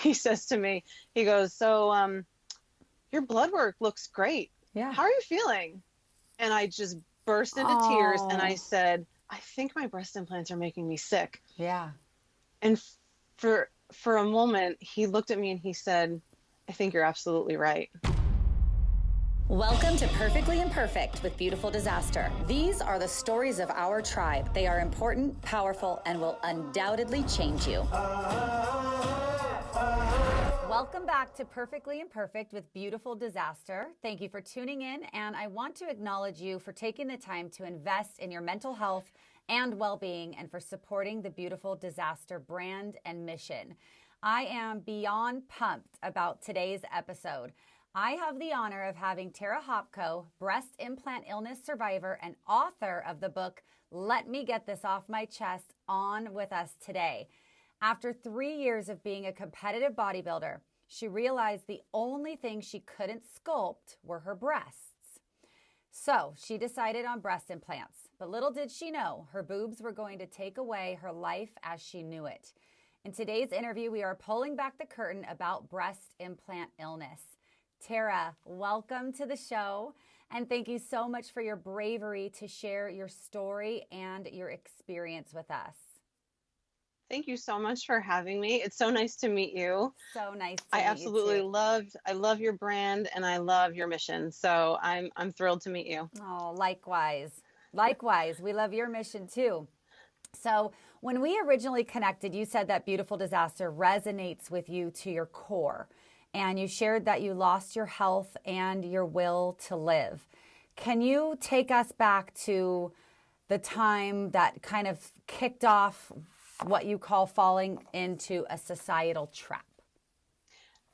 he says to me, he goes, so your blood work looks great. Yeah. How are you feeling? And I just burst into tears and I Oh, said, I think my breast implants are making me sick. yeah. And for a moment, he looked at me and he said, I think you're absolutely right. Welcome to Perfectly Imperfect with Beautiful Disaster. These are the stories of our tribe. They are important, powerful, and will undoubtedly change you. Welcome back to Perfectly Imperfect with Beautiful Disaster. Thank you for tuning in, and I want to acknowledge you for taking the time to invest in your mental health and well-being and for supporting the Beautiful Disaster brand and mission. I am beyond pumped about today's episode. I have the honor of having Tara Hopko, breast implant illness survivor and author of the book, Let Me Get This Off My Chest, on with us today. After 3 years of being a competitive bodybuilder, she realized the only thing she couldn't sculpt were her breasts. So she decided on breast implants, but little did she know her boobs were going to take away her life as she knew it. In today's interview, we are pulling back the curtain about breast implant illness. Tara, welcome to the show, and thank you so much for your bravery to share your story and your experience with us. Thank you so much for having me. It's so nice to meet you. So nice to I meet you absolutely too. I love your brand and I love your mission. So I'm thrilled to meet you. Oh, likewise. Likewise. We love your mission too. So when we originally connected, you said that Beautiful Disaster resonates with you to your core. And you shared that you lost your health and your will to live. Can you take us back to the time that kind of kicked off what you call falling into a societal trap?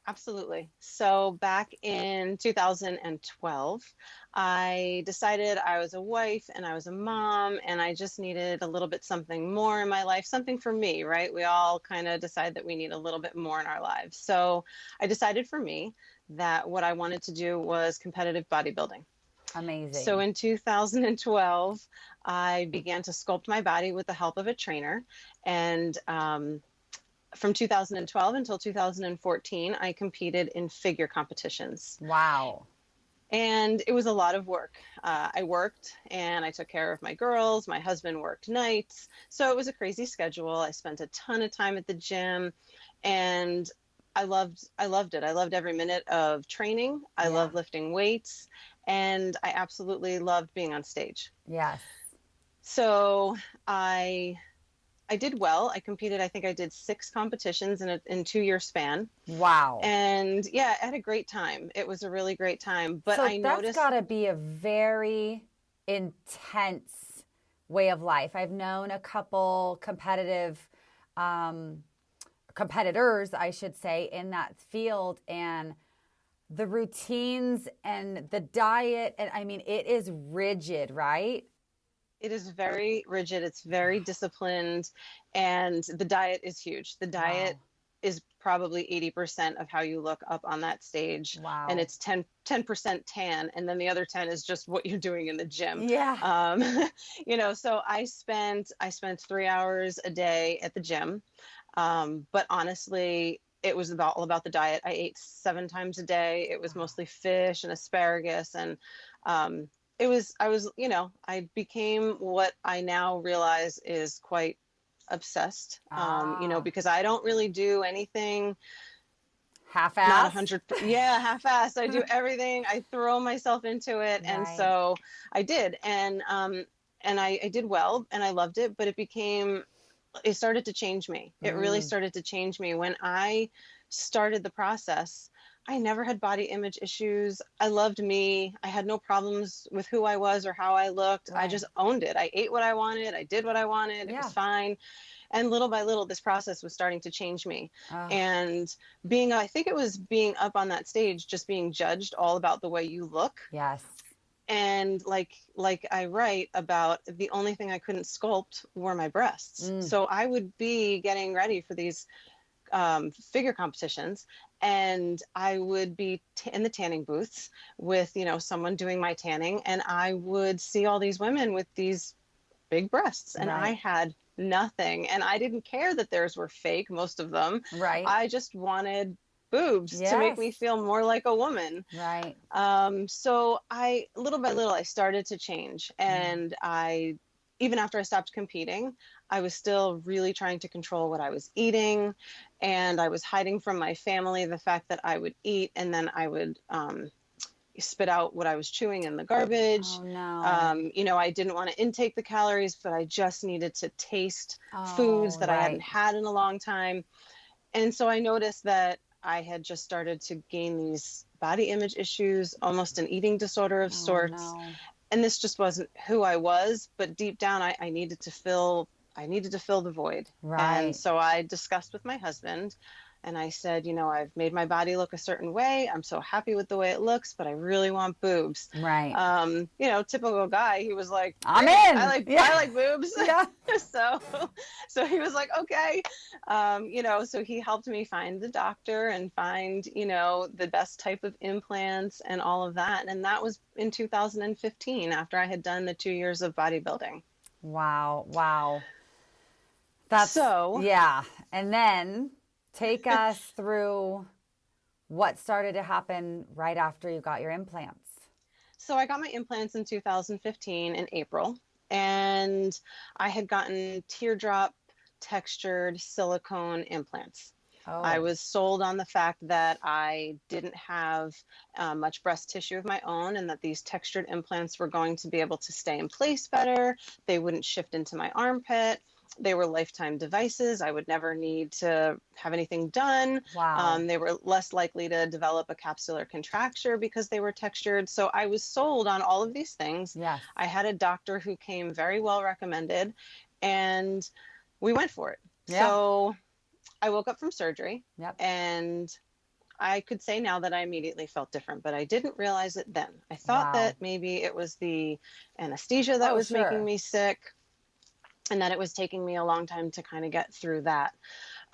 Absolutely. So back in 2012, I decided I was a wife and I was a mom and I just needed a little bit something more in my life, something for me, right? We all kind of decide that we need a little bit more in our lives. So I decided for me that what I wanted to do was competitive bodybuilding. So Amazing. in 2012, I began to sculpt my body with the help of a trainer. And from 2012 until 2014, I competed in figure competitions. Wow. And it was a lot of work. I worked and I took care of my girls. My husband worked nights. So it was a crazy schedule. I spent a ton of time at the gym and I loved it. I loved every minute of training. I Yeah. loved lifting weights and I absolutely loved being on stage. Yes. So I did well. I competed, I think I did 6 competitions in a 2-year span. Wow. And yeah, I had a great time. It was a really great time. But So I that's noticed, got to be a very intense way of life. I've known a couple competitors, I should say, in that field, and the routines and the diet, and I mean, it is rigid, right? it is very rigid, it's very disciplined, and the diet is huge. The diet Wow. is probably 80% of how you look up on that stage. And Wow. it's 10% tan. And then the other 10 is just what you're doing in the gym. Yeah. Um, so I spent 3 hours a day at the gym. But honestly, it was all about the diet. I ate 7 times a day. It was Wow. mostly fish and asparagus. And um, I became what I now realize is quite obsessed, Ah, because I don't really do anything, not a half-assed. hundred, yeah, half-assed. I do everything. I throw myself into it. And Right. so I did. And I did well and I loved it, but it started to change me. It really Mm, started to change me when I started the process. I never had body image issues. I loved me. I had no problems with who I was or how I looked. I right. just owned it. I ate what I wanted. I did what I wanted. It was Yeah. fine. And little by little, this process was starting to change me. Oh, And I think it was being up on that stage, just being judged all about the way you look. yes. And like I write about, the only thing I couldn't sculpt were my breasts. Mm, So I would be getting ready for these figure competitions, and I would be in the tanning booths with someone doing my tanning, and I would see all these women with these big breasts, and I right. had nothing. And I didn't care that theirs were fake, most of them. Right. I just wanted boobs to make Yes. me feel more like a woman. Right. So little by little, I started to change. Yeah. And even after I stopped competing, I was still really trying to control what I was eating. And I was hiding from my family the fact that I would eat and then I would spit out what I was chewing in the garbage. Oh no. I didn't want to intake the calories, but I just needed to taste foods Oh, that I hadn't right. had in a long time. And so I noticed that I had just started to gain these body image issues, almost an eating disorder of Oh sorts. no. And this just wasn't who I was, but deep down I needed to fill the void. And Right. so I discussed with my husband and I said, I've made my body look a certain way. I'm so happy with the way it looks, but I really want boobs. Right. Typical guy. He was like, I'm great, in. I like boobs. Yeah. so so he was like, okay. So he helped me find the doctor and find, the best type of implants and all of that. And that was in 2015 after I had done the 2 years of bodybuilding. Wow. Wow. That's, So yeah. And then take us through what started to happen right after you got your implants. So I got my implants in 2015 in April, and I had gotten teardrop textured silicone implants. I Oh, was sold on the fact that I didn't have much breast tissue of my own and that these textured implants were going to be able to stay in place better. They wouldn't shift into my armpit. They were lifetime devices. I would never need to have anything done. wow. They were less likely to develop a capsular contracture because they were textured. So I was sold on all of these things. Yes. I had a doctor who came very well recommended, and we went for it. Yeah. So I woke up from surgery, Yep. and I could say now that I immediately felt different, but I didn't realize it then. I thought Wow. that maybe it was the anesthesia that Oh, was making sure. me sick, and that it was taking me a long time to kind of get through that.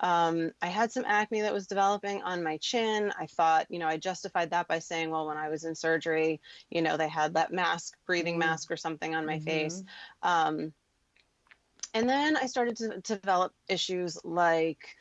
I had some acne that was developing on my chin. I thought, I justified that by saying, well, when I was in surgery, they had that mask, breathing mask or something on my face. And then I started to develop issues like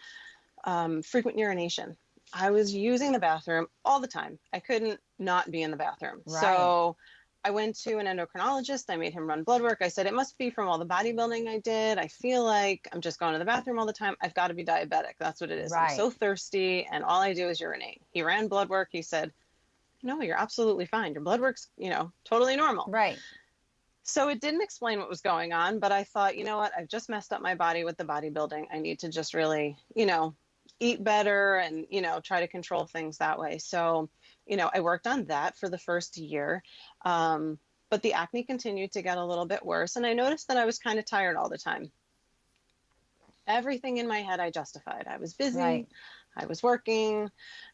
frequent urination. I was using the bathroom all the time. I couldn't not be in the bathroom. Right. So I went to an endocrinologist. I made him run blood work. I said, it must be from all the bodybuilding I did. I feel like I'm just going to the bathroom all the time. I've got to be diabetic. That's what it is. Right. I'm so thirsty and all I do is urinate. He ran blood work. He said, no, you're absolutely fine. Your blood work's, totally normal. Right. So it didn't explain what was going on, but I thought, you know what? I've just messed up my body with the bodybuilding. I need to just really, eat better and, try to control things that way. So, I worked on that for the first year. But the acne continued to get a little bit worse. And I noticed that I was kind of tired all the time. Everything in my head, I justified. I was busy. Right. I was working.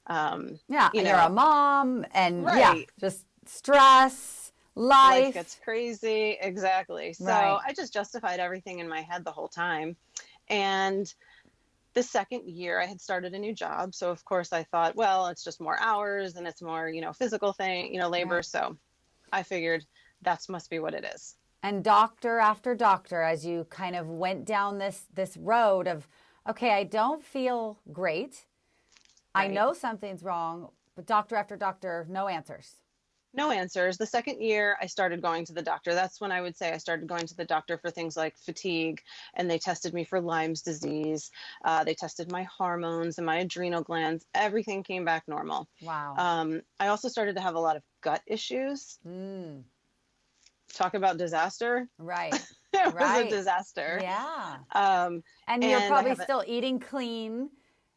Yeah. You're a mom and Right. yeah, just stress, life. Gets crazy. Exactly. So Right. I just justified everything in my head the whole time. And the second year I had started a new job. So of course I thought, well, it's just more hours and it's more, physical thing, labor. Right. So I figured that must be what it is. And doctor after doctor, as you kind of went down this road of, okay, I don't feel great. I Right. know something's wrong, but doctor after doctor, no answers. No answers. The second year I started going to the doctor. That's when I would say I started going to the doctor for things like fatigue, and they tested me for Lyme's disease. They tested my hormones and my adrenal glands. Everything came back normal. Wow. I also started to have a lot of gut issues. Talk about disaster. Right. It was Right. a disaster. Yeah. Um, And you're and I probably haven't- still eating clean,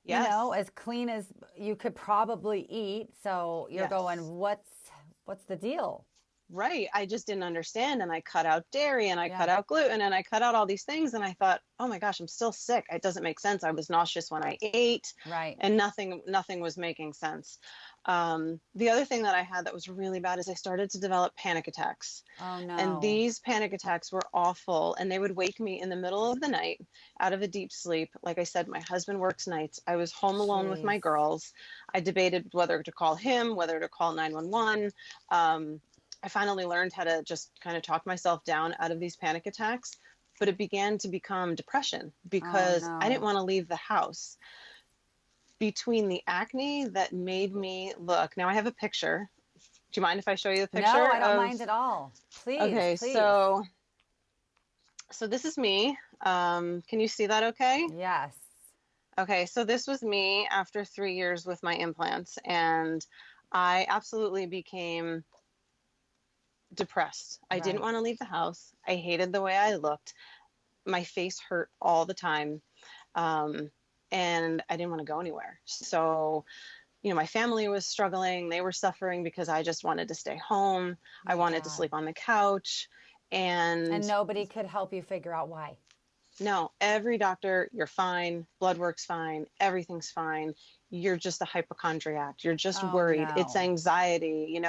Yes. as clean as you could probably eat. So you're Yes. going, what's the deal? Right. I just didn't understand. And I cut out dairy and I Yeah. cut out gluten and I cut out all these things. And I thought, oh my gosh, I'm still sick. It doesn't make sense. I was nauseous when I ate. Right. And nothing was making sense. The other thing that I had that was really bad is I started to develop panic attacks. Oh no. And these panic attacks were awful. And they would wake me in the middle of the night out of a deep sleep. Like I said, my husband works nights. I was home alone with my Jeez. girls. I debated whether to call him, whether to call 911. I finally learned how to just kind of talk myself down out of these panic attacks. but it began to become depression Oh because I didn't no. want to leave the house. Between the acne that made me look, now I have a picture. Do you mind if I show you the No, picture I don't of, mind at all. Please, okay, please. so this is me. Can you see that okay? Yes. Okay, so this was me after 3 years with my implants, and I absolutely became depressed. I didn't Right. want to leave the house. I hated the way I looked. My face hurt all the time. Um, and I didn't want to go anywhere. So, my family was struggling. They were suffering because I just wanted to stay home. I My wanted to God. sleep on the couch. And And nobody could help you figure out why. no, every doctor, you're fine. Blood work's fine. Everything's fine. You're just a hypochondriac. You're just Oh worried. It's no. anxiety.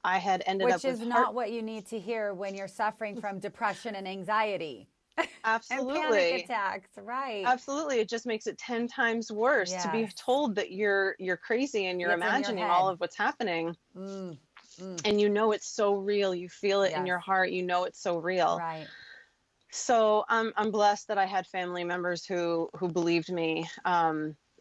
I had ended Which up with is heart. not what you need to hear when you're suffering from depression and anxiety and panic Absolutely. attacks. Right. Absolutely. It just makes it 10 times worse to be Yes. told that you're crazy and you're It's in your imagining all head. of what's happening. Mm, mm, And it's so real. You feel it in yes. your heart. It's so real. Right. So I'm blessed that I had family members who believed me.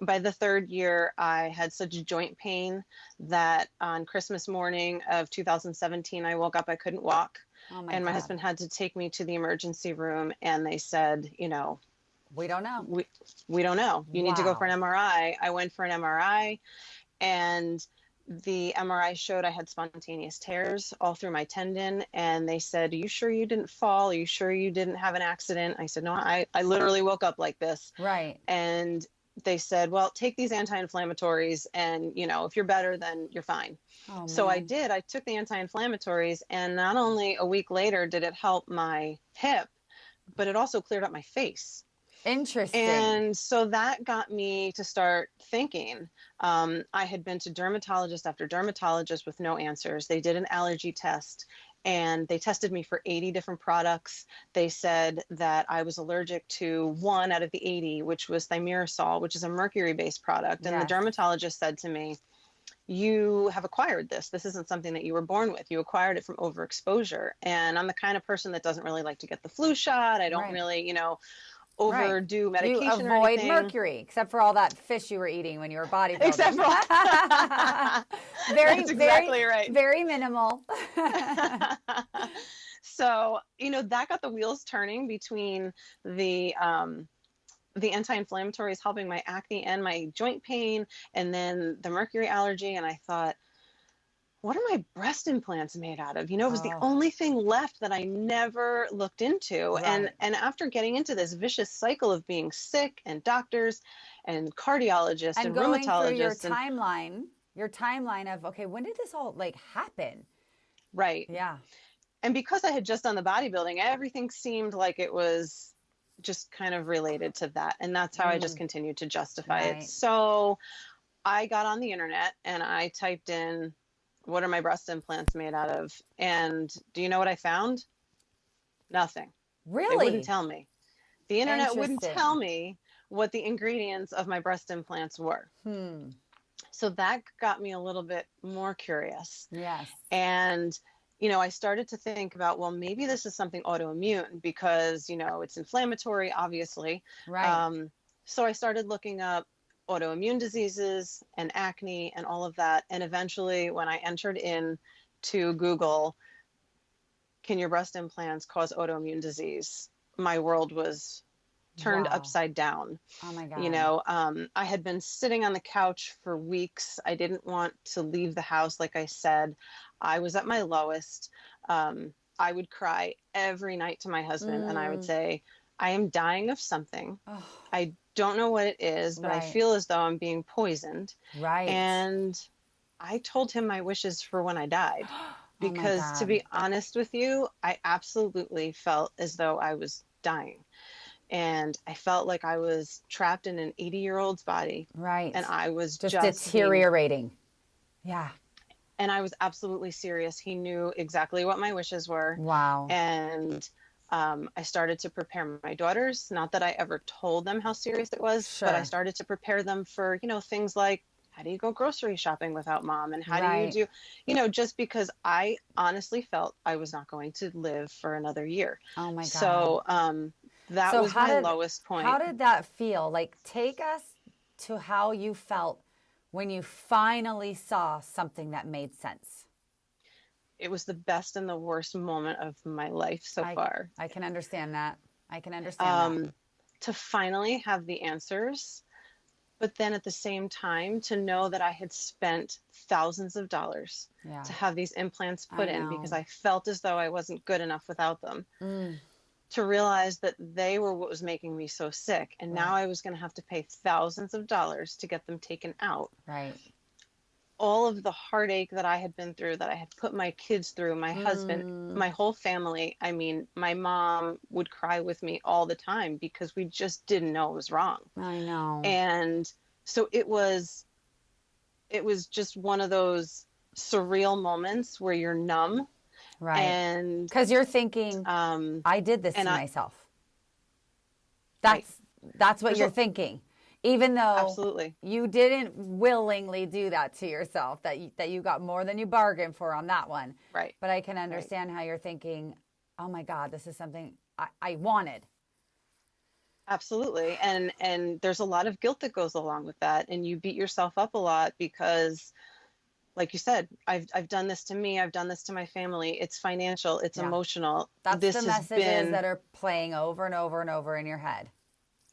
By the third year, I had such joint pain that on Christmas morning of 2017, I woke up, I couldn't walk. Oh my And my God. husband had to take me to the emergency room, and they said, We don't know. we don't know. You need to go for an Wow. MRI. I went for an MRI, and the MRI showed I had spontaneous tears all through my tendon. And they said, "Are you sure you didn't fall? Are you sure you didn't have an accident?" I said, "No, I literally woke up like this." Right. And they said, "Well, take these anti-inflammatories, and if you're better, then you're fine." Oh So I man. did. I took the anti-inflammatories, and not only a week later did it help my hip, but it also cleared up my face. Interesting. And so that got me to start thinking. I had been to dermatologist after dermatologist with no answers. They did an allergy test, and they tested me for 80 different products. They said that I was allergic to one out of the 80, which was thimerosal, which is a mercury-based product. And the Yes. dermatologist said to me, "You have acquired this. This isn't something that you were born with. You acquired it from overexposure." And I'm the kind of person that doesn't really like to get the flu shot. I don't Right. really, Right. overdo You medication or avoid anything. mercury, except for all that fish you were eating when you were Except bodybuilding. for Very, that's very, exactly right. very minimal. So, that got the wheels turning between the anti-inflammatories helping my acne and my joint pain, and then the mercury allergy. And I thought, what are my breast implants made out of? It was the Oh, only thing left that I never looked into. And right. and after getting into this vicious cycle of being sick and doctors and cardiologists And and going through rheumatologists and your timeline of, okay, when did this all like happen? right. Yeah. And because I had just done the bodybuilding, everything seemed like it was just kind of related to that. And that's how I just Mm, continued to justify it. right. So I got on the internet and I typed in, "What are my breast implants made out of?" And do you know what I found? Nothing. They wouldn't Really tell me. The internet wouldn't tell interesting. me what the ingredients of my breast implants were. Hmm. So that got me a little bit more curious. Yes. And, I started to think about, well, maybe this is something autoimmune because, it's inflammatory, obviously. Right. Um, so I started looking up autoimmune diseases and acne and all of that. And eventually, when I entered in to Google, "Can your breast implants cause autoimmune disease?" my world was turned Wow. upside down. Oh my God. I had been sitting on the couch for weeks. I didn't want to leave the house. Like I said, I was at my lowest. I would cry every night to my husband, and I would Mm. say, "I am dying of something. Oh, I don't know what it is, but I right. feel as though I'm being poisoned." Right. And I told him my wishes for when I died. Oh my Because to God. be honest with you, I absolutely felt as though I was dying. And I felt like I was trapped in an 80-year-old's body, Right. and I was Just just being, deteriorating. Yeah. and I was absolutely serious. He knew exactly what my wishes were. Wow. And I started to prepare my daughters. Not that I ever told them how serious it was, but I Sure. started to prepare them for, things like how do you go grocery shopping without mom? And how do you Right. do, just because I honestly felt I was not going to live for another year. Oh my God. So, that So was my lowest how point. did that feel? Like take us to how you felt when you finally saw something that made sense. It was the best and the worst moment of my life so I far. I can understand that. I can understand that. Um, to finally have the answers, but then at the same time to know that I had spent thousands of dollars Yeah. to have these implants I put in because know. I felt as though I wasn't good enough without them. Mm, To realize that they were what was making me so sick. And now right. I was going to have to pay thousands of dollars to get them taken out. Right. All of the heartache that I had been through, that I had put my kids through, my husband, Mm, my whole family. I mean, my mom would cry with me all the time because we just didn't know it was wrong. I know. And so it was just one of those surreal moments where you're numb Right. and Because you're thinking, um I did this and to I myself. right. That's what There's you're thinking, even though absolutely you didn't willingly do that to yourself. That you got more than you bargained for on that one. right. But I can Right. understand how you're thinking. Oh my God, this is something I wanted. Absolutely. And there's a lot of guilt that goes along with that. And you beat yourself up a lot because, like you said, I've done this to me, I've done this to my family. It's financial, it's Yeah, emotional. that's the This has messages been that are playing over and over and over in your head.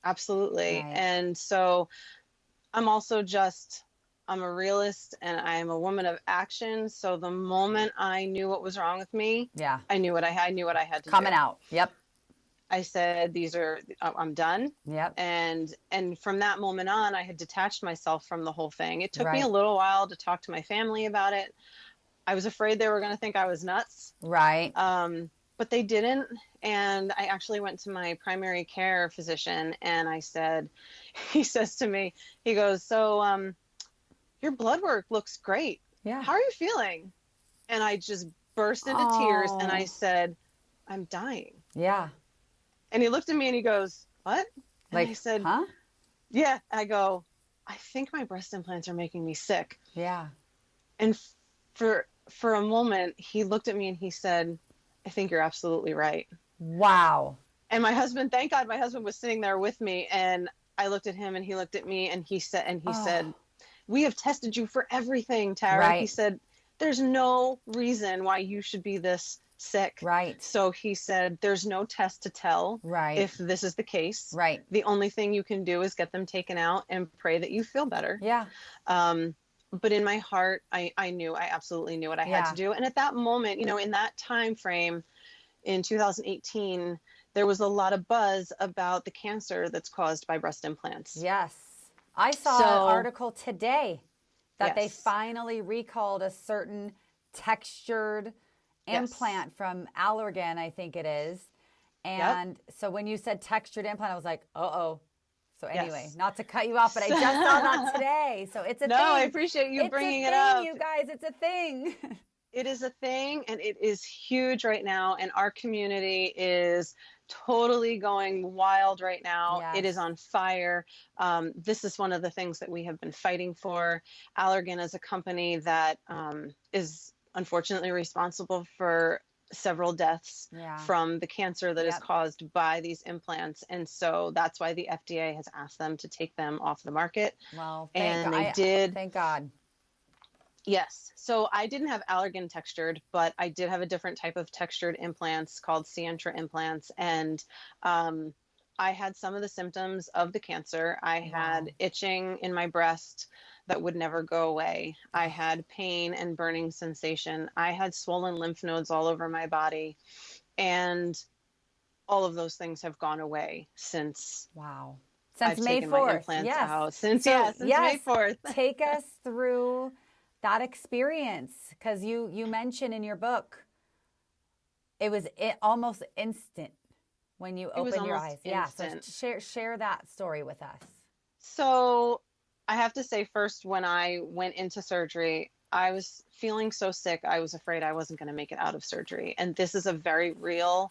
absolutely. Right. And so I'm also just I'm a realist and I'm a woman of action. So the moment I knew what was wrong with me, Yeah. I knew what I had to do. Coming out. Yep. I said, I'm done. Yep. And from that moment on, I had detached myself from the whole thing. It took me a Right. little while to talk to my family about it. I was afraid they were going to think I was nuts. Right. But they didn't. And I actually went to my primary care physician and I said, he says to me, he goes, so, your blood work looks great. Yeah. How are you feeling? And I just burst into tears and I Oh. said, I'm dying. Yeah. And he looked at me and he goes, what? And I Like, said, huh? yeah. I go, I think my breast implants are making me sick. Yeah. And for a moment, he looked at me and he said, I think you're absolutely right. Wow. And my husband, thank God my husband was sitting there with me. And I looked at him and he looked at me and he Oh. said, we have tested you for everything, Tara. He Right. said, there's no reason why you should be this sick. Right. So he said, there's no test to tell Right. if this is the case. Right. The only thing you can do is get them taken out and pray that you feel better. Yeah. Um, but in my heart, I absolutely knew what I had to Yeah. do. And at that moment, in that time frame in 2018, there was a lot of buzz about the cancer that's caused by breast implants. Yes. I saw an So, article today that they yes, finally recalled a certain textured yes, implant from Allergan, I think it is. yep, And so when you said textured implant, I was like, uh-oh. So anyway, yes. not to cut you off, but I just saw that today. So it's a No, I thing. appreciate you It's a bringing it thing, up. you guys. It's a thing. It is a thing and it is huge right now. And our community is totally going wild right now. It Yes. is on fire. This is one of the things that we have been fighting for. Allergan is a company that is unfortunately responsible for several deaths Yeah. from the cancer that is Yep. caused by these implants. And so that's why the FDA has asked them to take them off the market. Well, And they did. thank God. Yes. So I didn't have Allergan textured, but I did have a different type of textured implants called Sientra implants. And I had some of the symptoms of the cancer. I Wow. had itching in my breast that would never go away. I had pain and burning sensation. I had swollen lymph nodes all over my body. And all of those things have gone away since Wow. Since I've May taken my 4th. implants Yes. out. Since, So, yeah, since yes, May 4th. take us through that experience because you mentioned in your book it was almost instant when you It was opened your almost eyes. Yeah, so instant. share that story with us. So I have to say, first, when I went into surgery, I was feeling so sick, I was afraid I wasn't going to make it out of surgery. And this is a very real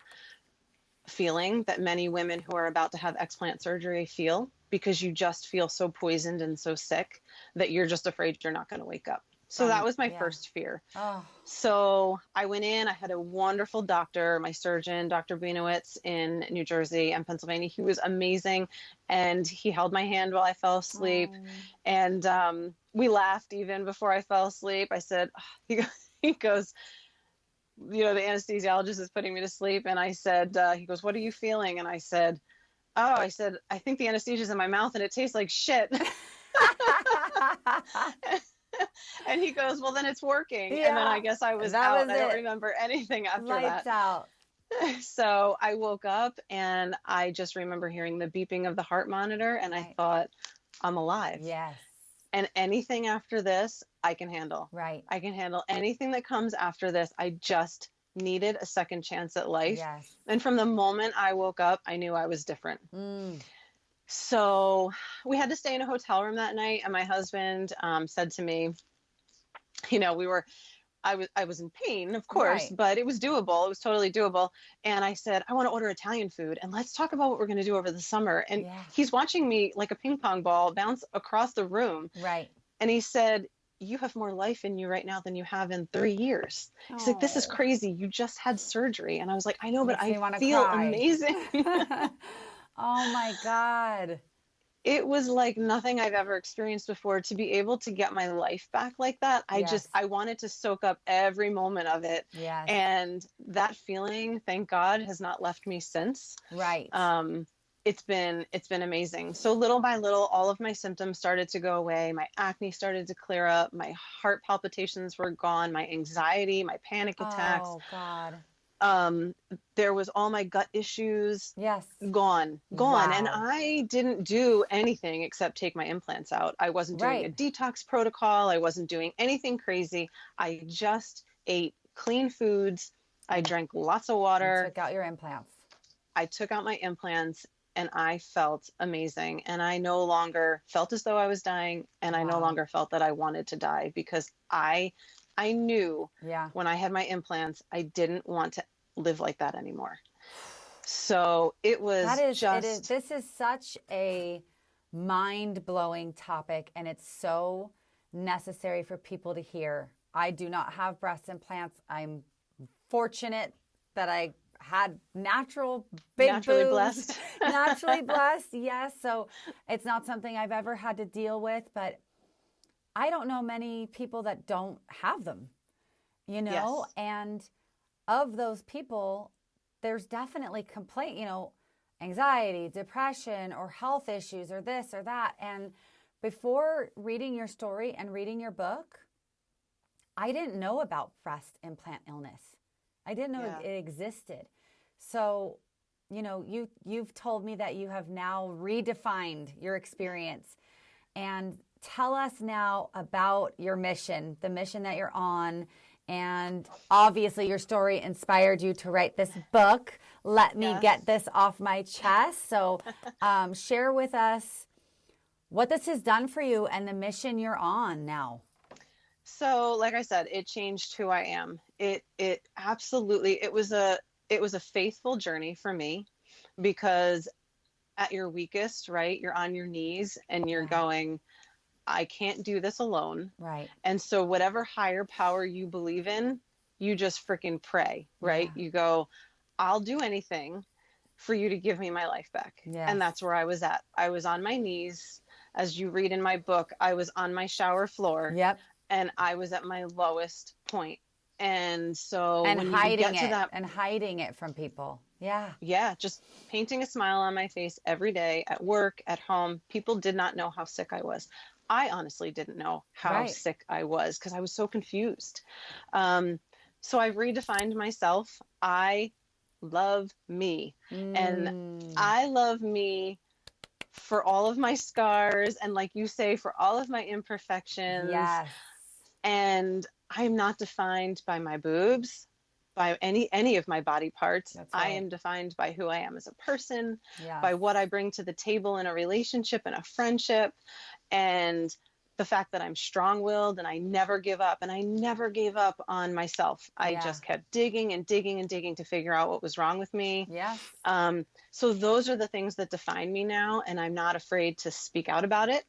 feeling that many women who are about to have explant surgery feel. because you just feel so poisoned and so sick that you're just afraid you're not going to wake up. So that was my Yeah. first fear. Oh, So I went in, I had a wonderful doctor, my surgeon, Dr. Binowitz in New Jersey and Pennsylvania. He was amazing. And he held my hand while I fell asleep. oh, And we laughed even before I fell asleep. I said, he goes, the anesthesiologist is putting me to sleep. And I said, he goes, what are you feeling? And I said, I think the anesthesia's in my mouth and it tastes like shit. And he goes, well, then it's working. yeah. And then I guess I was out. I don't remember anything after Lights that. out. So I woke up and I just remember hearing the beeping of the heart monitor. And I thought, I'm alive. Yes. And anything after this, I can handle. Right. I can handle anything that comes after this. I just needed a second chance at life. Yes. And from the moment I woke up, I knew I was different. So we had to stay in a hotel room that night. And my husband said to me, I was in pain, of course, but it was doable. It was totally doable. And I said, I want to order Italian food and let's talk about what we're going to do over the summer. And he's watching me like a ping pong ball bounce across the room. Right. And he said, you have more life in you right now than you have in 3 years. He's like, this is crazy. You just had surgery. And I was like, I know, but I feel amazing. Oh my God. It was like nothing I've ever experienced before to be able to get my life back like that. I wanted to soak up every moment of it. Yes. And that feeling, thank God, has not left me since. Right. It's been amazing. So little by little, all of my symptoms started to go away. My acne started to clear up. My heart palpitations were gone. My anxiety, my panic attacks. Oh God. There was all my gut issues. Yes. Gone. Wow. And I didn't do anything except take my implants out. I wasn't doing a detox protocol. I wasn't doing anything crazy. I just ate clean foods. I drank lots of water. You took out your implants. I took out my implants and I felt amazing. And I no longer felt as though I was dying. And I no longer felt that I wanted to die because I knew when I had my implants, I didn't want to live like that anymore. So it was this is such a mind-blowing topic and it's so necessary for people to hear. I do not have breast implants. I'm fortunate that I had naturally blessed. Naturally blessed, yes. So it's not something I've ever had to deal with, but I don't know many people that don't have them, and of those people, there's definitely anxiety, depression, or health issues, or this or that. And before reading your story and reading your book, I didn't know about breast implant illness. I didn't know it existed. So, you've told me that you have now redefined your experience. And tell us now about your mission, the mission that you're on. And obviously your story inspired you to write this book. Let me get this off my chest. So share with us what this has done for you and the mission you're on now. So like I said, it changed who I am. It absolutely, it was a faithful journey for me because at your weakest, right, you're on your knees and you're going, I can't do this alone. Right. And so whatever higher power you believe in, you just freaking pray, right? Yeah. You go, I'll do anything for you to give me my life back. Yes. And that's where I was at. I was on my knees. As you read in my book, I was on my shower floor. Yep. And I was at my lowest point. And so when hiding you get to that, and hiding it from people. Yeah. Yeah. Just painting a smile on my face every day at work, at home. People did not know how sick I was. I honestly didn't know how sick I was because I was so confused. So I've redefined myself. I love me. And I love me for all of my scars. And like you say, for all of my imperfections. Yes. And I'm not defined by my boobs, by any of my body parts. Right. I am defined by who I am as a person, by what I bring to the table in a relationship and a friendship. And the fact that I'm strong-willed and I never give up, and I never gave up on myself. I Yeah. just kept digging and digging and digging to figure out what was wrong with me. Yes. So those are the things that define me now, and I'm not afraid to speak out about it.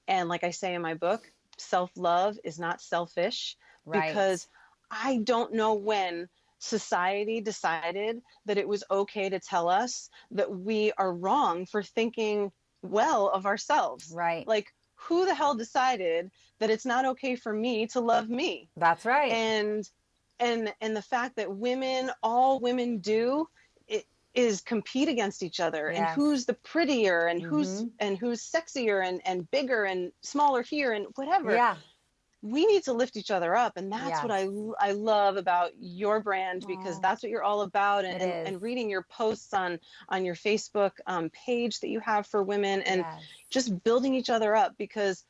And like I say in my book, self-love is not selfish, Right. because I don't know when society decided that it was okay to tell us that we are wrong for thinking well of ourselves. Right. Like, who the hell decided that it's not okay for me to love me? That's right. And the fact that all women do it is compete against each other, and Yes. who's the prettier, and Mm-hmm. who's sexier, and bigger and smaller here and whatever. Yeah. We need to lift each other up, and that's what Yes. I love about your brand, because Oh, that's what you're all about. it And is. and reading your posts on your Facebook page that you have for women, and Yes. just building each other up, because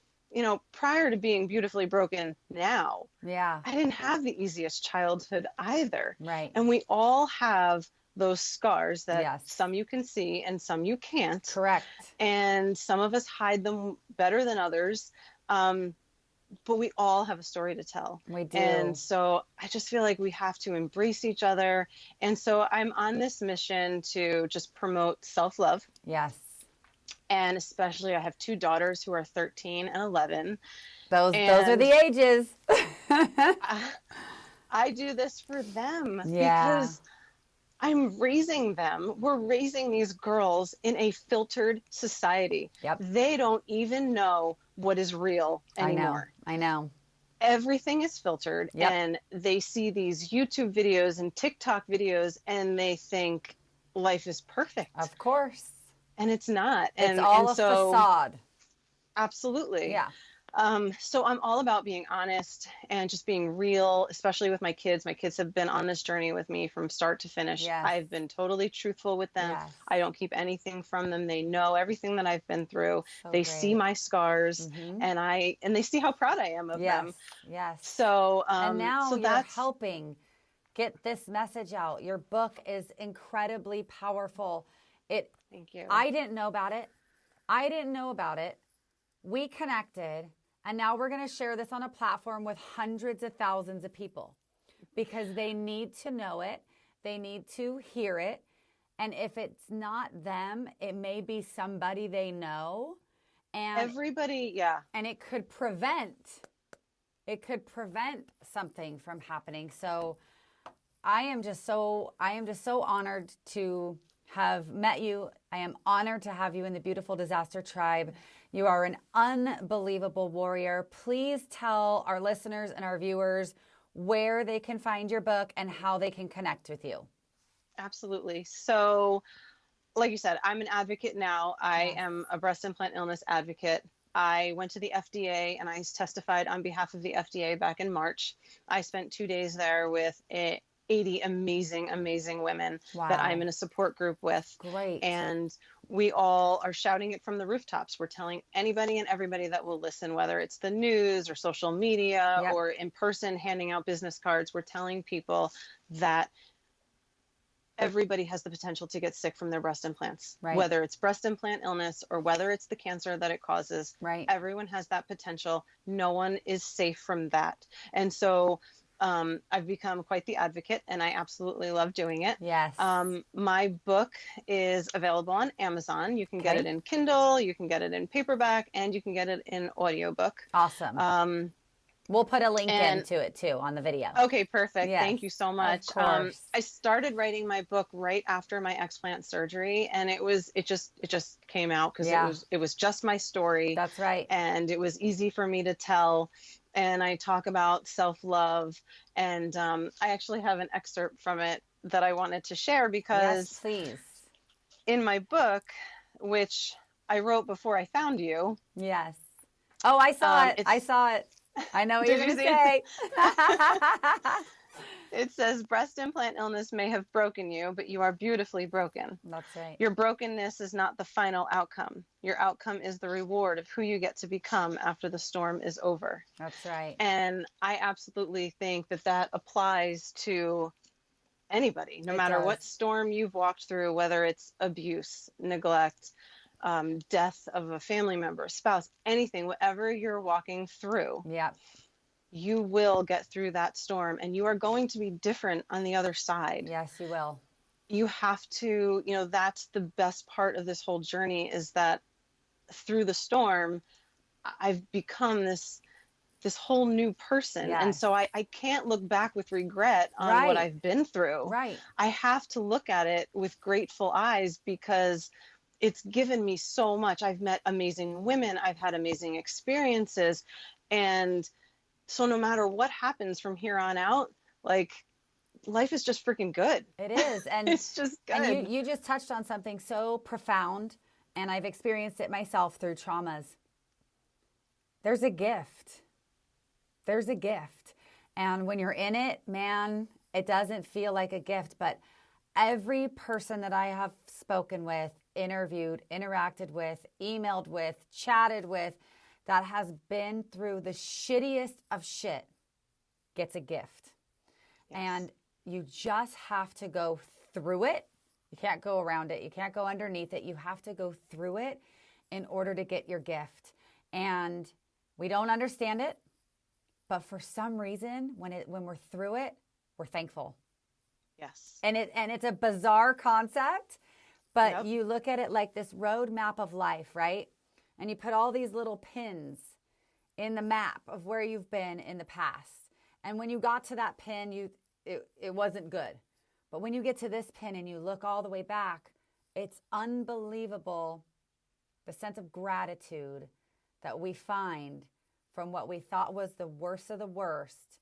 prior to being beautifully broken, now Yeah. I didn't have the easiest childhood either. Right. And we all have those scars that Yes. some you can see and some you can't. Correct. And some of us hide them better than others. But we all have a story to tell. We do. And so I just feel like we have to embrace each other. And so I'm on this mission to just promote self-love. Yes. And especially, I have 2 daughters who are 13 and 11. Those are the ages. I do this for them, Yeah. because I'm raising them. We're raising these girls in a filtered society. Yep. They don't even know what is real anymore. I know. Everything is filtered. Yep. And they see these YouTube videos and TikTok videos, and they think life is perfect. Of course. And it's not. It's all a facade. Absolutely. Yeah. So I'm all about being honest and just being real, especially with my kids. My kids have been on this journey with me from start to finish. Yes. I've been totally truthful with them. Yes. I don't keep anything from them. They know everything that I've been through. So They great. see my scars, Mhm. and they see how proud I am of Yes. them. Yes. So, and now so you're that's helping get this message out. Your book is incredibly powerful. Thank you. I didn't know about it. We connected, and now we're going to share this on a platform with hundreds of thousands of people, because they need to know it. They need to hear it. And if it's not them, it may be somebody they know. And Everybody, yeah. and it could prevent something from happening. So I am just so honored to have met you. I am honored to have you in the Beautiful Disaster Tribe. You are an unbelievable warrior. Please tell our listeners and our viewers where they can find your book and how they can connect with you. Absolutely. So, like you said, I'm an advocate now. I Yes. am a breast implant illness advocate. I went to the FDA and I testified on behalf of the FDA back in March. I spent 2 days there with 80 amazing, amazing women that I'm in a support group with. Great. And we all are shouting it from the rooftops. We're telling anybody and everybody that will listen, whether it's the news or social media Yep. or in person handing out business cards. We're telling people that everybody has the potential to get sick from their breast implants, Right. whether it's breast implant illness or whether it's the cancer that it causes. Right. Everyone has that potential. No one is safe from that. And so I've become quite the advocate, and I absolutely love doing it. Yes. My book is available on Amazon. You can get it in Kindle, you can get it in paperback, and you can get it in audiobook. Awesome. We'll put a link into it too on the video. Okay, perfect. Yes, Thank you so much. of course. I started writing my book right after my explant surgery, and it just came out because Yeah. it was just my story. That's right. And it was easy for me to tell. And I talk about self-love, and I actually have an excerpt from it that I wanted to share, because Yes, please. in my book, which I wrote before I found you. Yes. Oh, I saw it. I saw it. I know what you're Did going you to say. It says, breast implant illness may have broken you, but you are beautifully broken. That's right. Your brokenness is not the final outcome. Your outcome is the reward of who you get to become after the storm is over. That's right. And I absolutely think that that applies to anybody, no It matter does. what storm you've walked through, whether it's abuse, neglect, death of a family member, a spouse, anything, whatever you're walking through, Yeah. you will get through that storm, and you are going to be different on the other side. Yes, you will. You have to, that's the best part of this whole journey, is that through the storm, I've become this whole new person. And Yes. so I can't look back with regret on what Right. I've been through. Right. I have to look at it with grateful eyes, because it's given me so much. I've met amazing women. I've had amazing experiences. And so no matter what happens from here on out, like, life is just freaking good. It is. And It's just and good. you just touched on something so profound, and I've experienced it myself through traumas. There's a gift. There's a gift. And when you're in it, man, it doesn't feel like a gift. But every person that I have spoken with, interviewed, interacted with, emailed with, chatted with, that has been through the shittiest of shit gets a gift. Yes. And you just have to go through it. You can't go around it. You can't go underneath it. You have to go through it in order to get your gift. And we don't understand it, but for some reason, when we're through it, we're thankful. Yes. And it's a bizarre concept, but Yep. you look at it like this roadmap of life, right? And you put all these little pins in the map of where you've been in the past. And when you got to that pin, it wasn't good. But when you get to this pin and you look all the way back, it's unbelievable, the sense of gratitude that we find from what we thought was the worst of the worst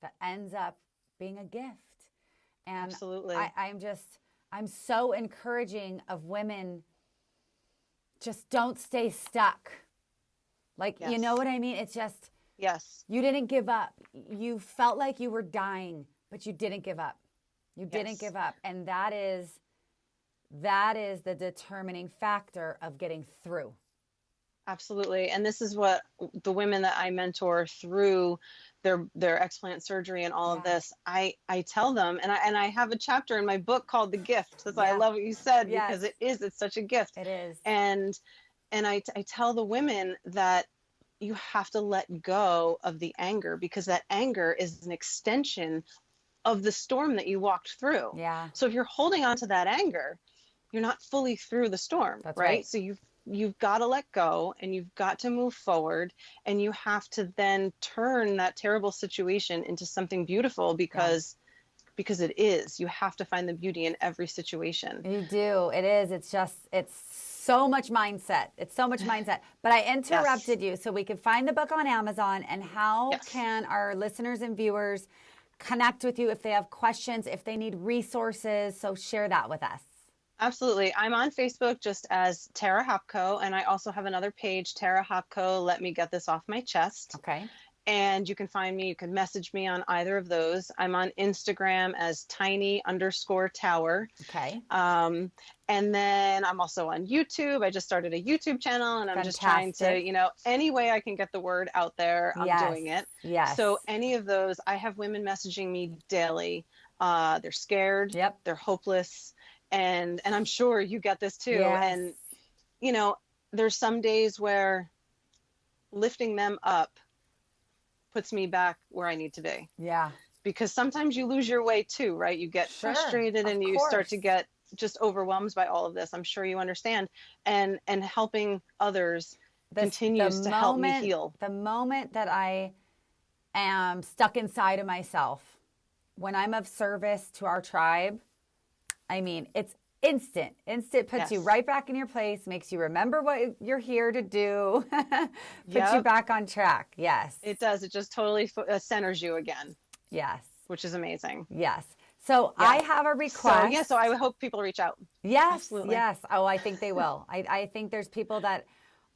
that ends up being a gift. And Absolutely. I'm so encouraging of women, just don't stay stuck. Like, Yes. You know what I mean? It's just, Yes. you didn't give up. You felt like you were dying, but you didn't give up. You didn't Yes. give up. And that is the determining factor of getting through. Absolutely. And this is what the women that I mentor through their explant surgery and all of Yeah. this, I tell them, and I have a chapter in my book called The Gift. That's why I Yeah. love what you said, Yes. because it's such a gift. It is. And I tell the women that you have to let go of the anger, because that anger is an extension of the storm that you walked through. Yeah. So if you're holding on to that anger, you're not fully through the storm. That's right? right. So you've got to let go, and you've got to move forward, and you have to then turn that terrible situation into something beautiful, because it is. You have to find the beauty in every situation. You do. It is. It's so much mindset. It's so much mindset. But I interrupted you so we could find the book on Amazon. And how Yes. can our listeners and viewers connect with you if they have questions, if they need resources? So share that with us. Absolutely. I'm on Facebook just as Tara Hopko, and I also have another page, Tara Hopko, Let Me Get This Off My Chest. Okay. And you can find me, you can message me on either of those. I'm on Instagram as tiny_tower. Okay. And then I'm also on YouTube. I just started a YouTube channel, and I'm just trying to, Fantastic. any way I can get the word out there, I'm Yes. doing it. Yes. So any of those, I have women messaging me daily. They're scared. Yep. They're hopeless. And I'm sure you get this too. Yes. And, there's some days where lifting them up puts me back where I need to be. Yeah. Because sometimes you lose your way too, right? You get Sure, frustrated, of and you course. start to get just overwhelmed by all of this. I'm sure you understand. And helping others continues to help me heal. The moment that I am stuck inside of myself, when I'm of service to our tribe, I mean, it's instant. Instant puts you Yes. right back in your place, makes you remember what you're here to do, puts you Yep. back on track. Yes. It does. It just totally centers you again, Yes. which is amazing. Yes. So Yeah. I have a request. So I hope people reach out. Yes, Absolutely. yes. Oh, I think they will. I think there's people that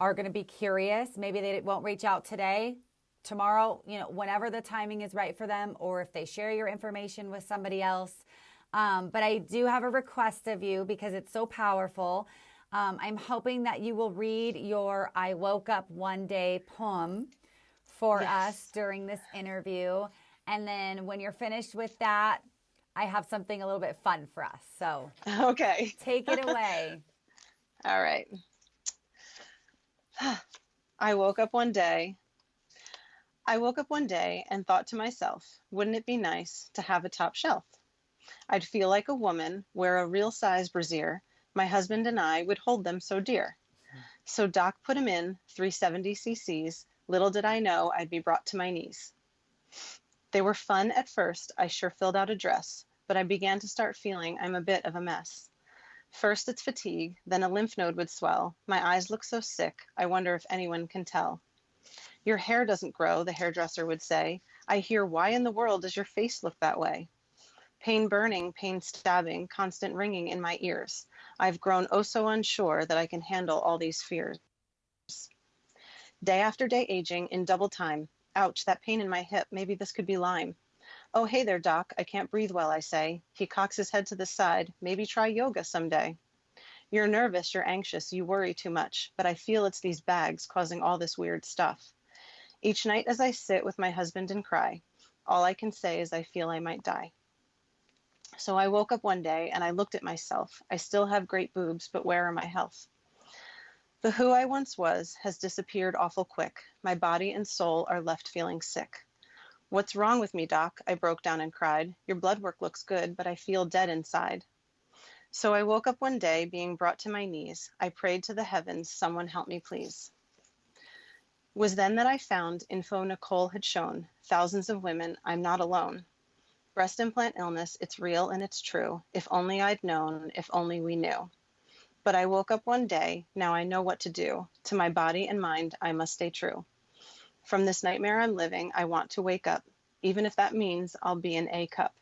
are going to be curious. Maybe they won't reach out today, tomorrow, whenever the timing is right for them, or if they share your information with somebody else. But I do have a request of you, because it's so powerful. I'm hoping that you will read your I Woke Up One Day poem for Yes. us during this interview. And then when you're finished with that, I have something a little bit fun for us. So Okay. take it away. All right. I woke up one day. I woke up one day and thought to myself, wouldn't it be nice to have a top shelf? I'd feel like a woman, wear a real size brassiere. My husband and I would hold them so dear. So Doc put 'em in 370 cc's. Little did I know I'd be brought to my knees. They were fun at first. I sure filled out a dress, but I began to start feeling I'm a bit of a mess. First it's fatigue, then a lymph node would swell. My eyes look so sick, I wonder if anyone can tell. Your hair doesn't grow, the hairdresser would say. I hear, why in the world does your face look that way? Pain burning, pain stabbing, constant ringing in my ears. I've grown oh so unsure that I can handle all these fears. Day after day aging in double time. Ouch, that pain in my hip, maybe this could be Lyme. Oh, hey there, doc, I can't breathe well, I say. He cocks his head to the side. Maybe try yoga someday. You're nervous, you're anxious, you worry too much, but I feel it's these bags causing all this weird stuff. Each night as I sit with my husband and cry, all I can say is I feel I might die. So I woke up one day and I looked at myself. I still have great boobs, but where are my health? The who I once was has disappeared awful quick. My body and soul are left feeling sick. What's wrong with me, doc? I broke down and cried. Your blood work looks good, but I feel dead inside. So I woke up one day being brought to my knees. I prayed to the heavens, someone help me please. Was then that I found info Nicole had shown. Thousands of women, I'm not alone. Breast implant illness, it's real and it's true. If only I'd known, if only we knew. But I woke up one day, now I know what to do. To my body and mind, I must stay true. From this nightmare I'm living, I want to wake up, even if that means I'll be an A cup.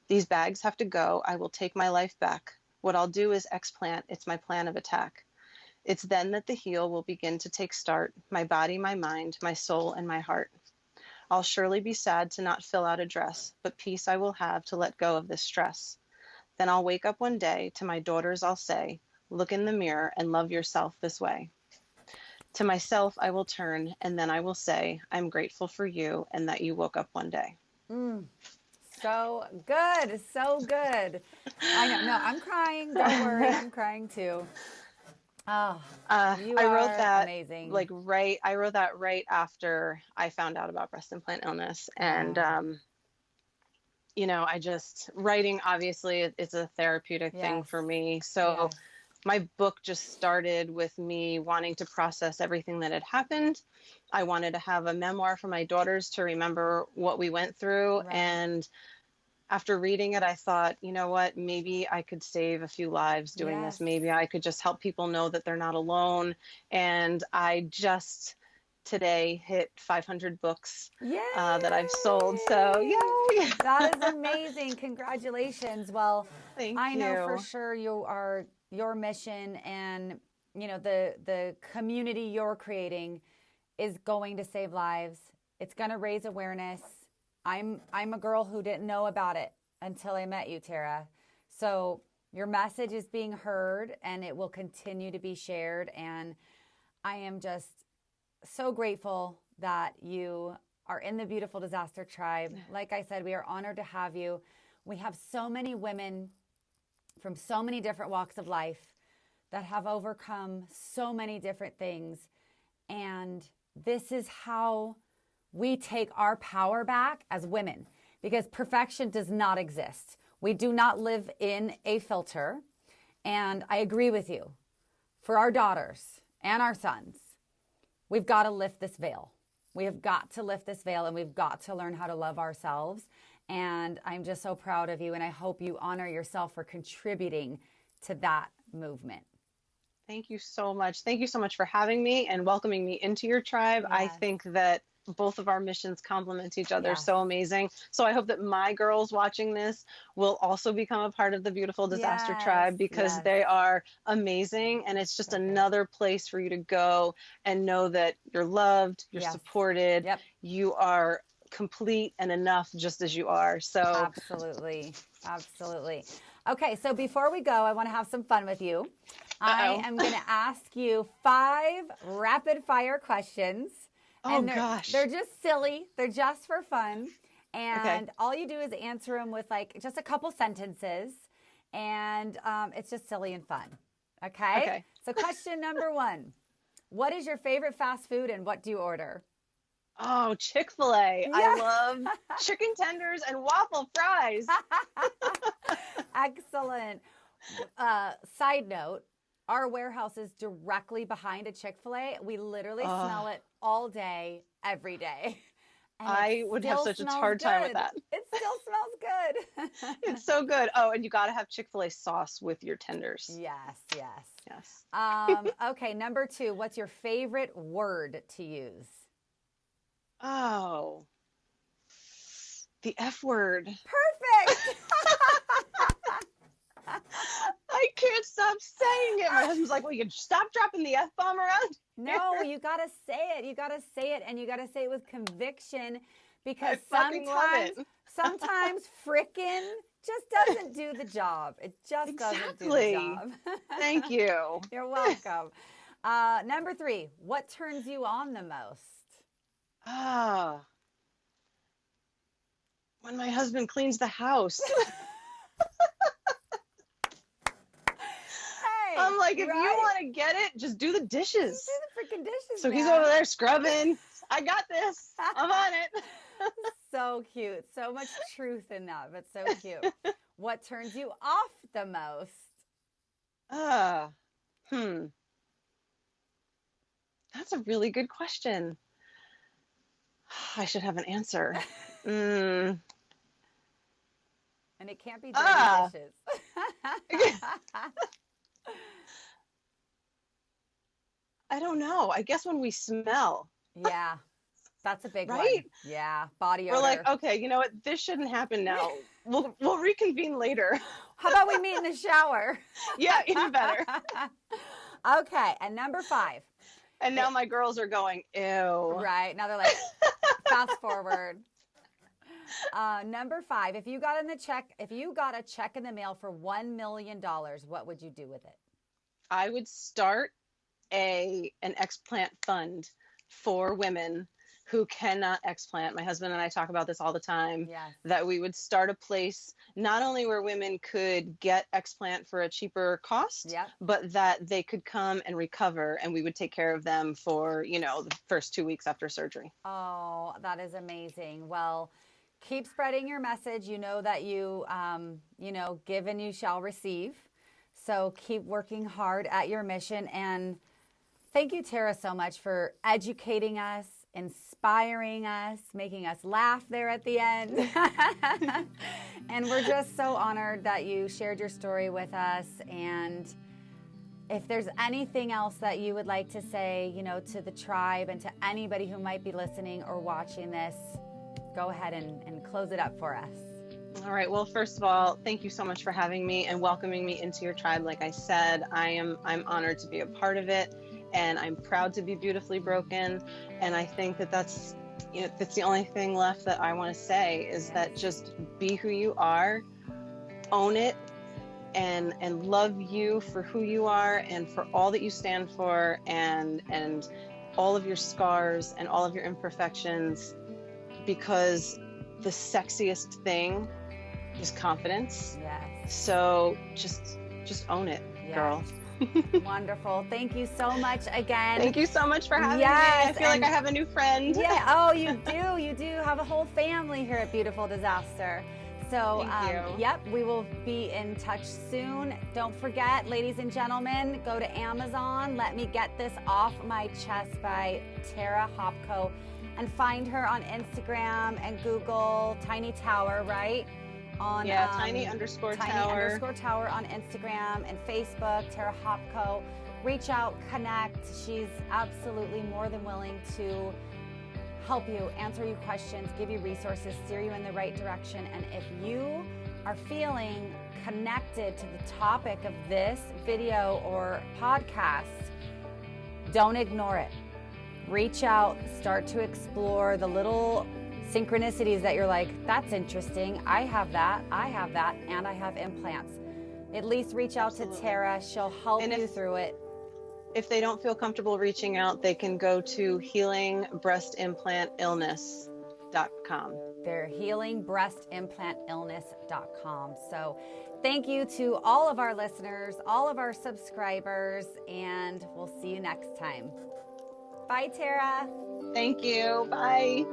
These bags have to go, I will take my life back. What I'll do is explant, it's my plan of attack. It's then that the heal will begin to take start, my body, my mind, my soul, and my heart. I'll surely be sad to not fill out a dress, but peace I will have to let go of this stress. Then I'll wake up one day, to my daughters I'll say, look in the mirror and love yourself this way. To myself I will turn, and then I will say, I'm grateful for you and that you woke up one day. So good. So good. I know. No, I'm crying. Don't worry. I'm crying too. Oh, you I wrote are that amazing. I wrote that right after I found out about breast implant illness. And, I just, writing, obviously, it's a therapeutic thing Yes. for me. So Yes. my book just started with me wanting to process everything that had happened. I wanted to have a memoir for my daughters to remember what we went through. Right. And after reading it, I thought, you know what, maybe I could save a few lives doing Yes. this. Maybe I could just help people know that they're not alone. And I just today hit 500 books Yay! that I've sold. So, yay! That is amazing. Congratulations. Well, Thank I know for you. sure your mission and the community you're creating is going to save lives. It's going to raise awareness. I'm a girl who didn't know about it until I met you, Tara. So your message is being heard and it will continue to be shared. And I am just so grateful that you are in the Beautiful Disaster Tribe. Like I said, we are honored to have you. We have so many women from so many different walks of life that have overcome so many different things. And this is how we take our power back as women, because perfection does not exist. We do not live in a filter. And I agree with you. For our daughters and our sons, we've got to lift this veil. We have got to lift this veil and we've got to learn how to love ourselves. And I'm just so proud of you. And I hope you honor yourself for contributing to that movement. Thank you so much. Thank you so much for having me and welcoming me into your tribe. Yes. I think that both of our missions complement each other. Yes. So amazing. So I hope that my girls watching this will also become a part of the Beautiful Disaster Yes. Tribe, because Yes. they are amazing. And it's just another place for you to go and know that you're loved, you're Yes. supported, Yep. you are complete and enough just as you are. So Absolutely. Absolutely. Okay, so before we go, I want to have some fun with you. I am going to ask you 5 rapid fire questions. And they're just silly. They're just for fun. And all you do is answer them with like just a couple sentences. And it's just silly and fun. Okay? So question number 1. What is your favorite fast food and what do you order? Oh, Chick-fil-A. I Yeah. love chicken tenders and waffle fries. Excellent. Side note, our warehouse is directly behind a Chick-fil-A. We literally Oh, smell it all day, every day. And it I would have still such a smells hard time with good. that. It still smells good. It's so good. Oh, and you got to have Chick-fil-A sauce with your tenders. Yes, yes. Yes. Okay, number 2, what's your favorite word to use? Oh, the F word. Perfect. I can't stop saying it. My husband's like, well, you stop dropping the F bomb around. No, you got to say it. You got to say it, and you got to say it with conviction, because I fucking love it. sometimes frickin' just doesn't do the job. It just doesn't do the Exactly. job. Thank you. You're welcome. Number 3, what turns you on the most? Ah, when my husband cleans the house. Hey, I'm like, if you right? want to get it, just do the dishes. Do the freaking dishes, So he's man. over there scrubbing. I got this. I'm on it. So cute. So much truth in that, but so cute. What turns you off the most? Ah, That's a really good question. I should have an answer. And it can't be dirty Ah. dishes. I don't know. I guess when we smell, Yeah, that's a big one. right? Yeah, body odor. We're like, okay, you know what? This shouldn't happen now. We'll reconvene later. How about we meet in the shower? Yeah, even better. Okay, and number 5. And now my girls are going, ew. Right, now they're like, fast forward. Number 5, if you got a check in the mail for $1 million, what would you do with it? I would start an explant fund for women who cannot explant. My husband and I talk about this all the time. Yes. That we would start a place not only where women could get explant for a cheaper cost, Yep. but that they could come and recover, and we would take care of them for, the first 2 weeks after surgery. Oh, that is amazing. Well, keep spreading your message. You know that you give and you shall receive. So keep working hard at your mission. And thank you, Tara, so much for educating us, inspiring us, making us laugh there at the end. And we're just so honored that you shared your story with us. And if there's anything else that you would like to say, to the tribe and to anybody who might be listening or watching this, go ahead and close it up for us. All right. Well, first of all, thank you so much for having me and welcoming me into your tribe. Like I said, I'm honored to be a part of it, and I'm proud to be beautifully broken. And I think that's the only thing left that I want to say is that just be who you are, own it, and love you for who you are and for all that you stand for, and all of your scars and all of your imperfections, because the sexiest thing is confidence. Yes. So just own it, girl. Wonderful. Thank you so much again. Thank you so much for having me. I feel like I have a new friend. Yeah. Oh, you do. You do have a whole family here at Beautiful Disaster. So, Thank you. Yep, we will be in touch soon. Don't forget, ladies and gentlemen, go to Amazon. Let Me Get This Off My Chest by Tara Hopko, and find her on Instagram and Google Tiny Tower, right? Tiny_Tower. Tiny_Tower on Instagram and Facebook, Tara Hopko. Reach out, connect. She's absolutely more than willing to help you, answer you questions, give you resources, steer you in the right direction. And if you are feeling connected to the topic of this video or podcast, don't ignore it. Reach out, start to explore the little synchronicities that you're like, that's interesting. I have that, and I have implants. At least reach out to Tara. She'll help you through it. If they don't feel comfortable reaching out, they can go to healingbreastimplantillness.com. They're healingbreastimplantillness.com. So Thank you to all of our listeners, all of our subscribers, and we'll see you next time. Bye, Tara. Thank you. Bye.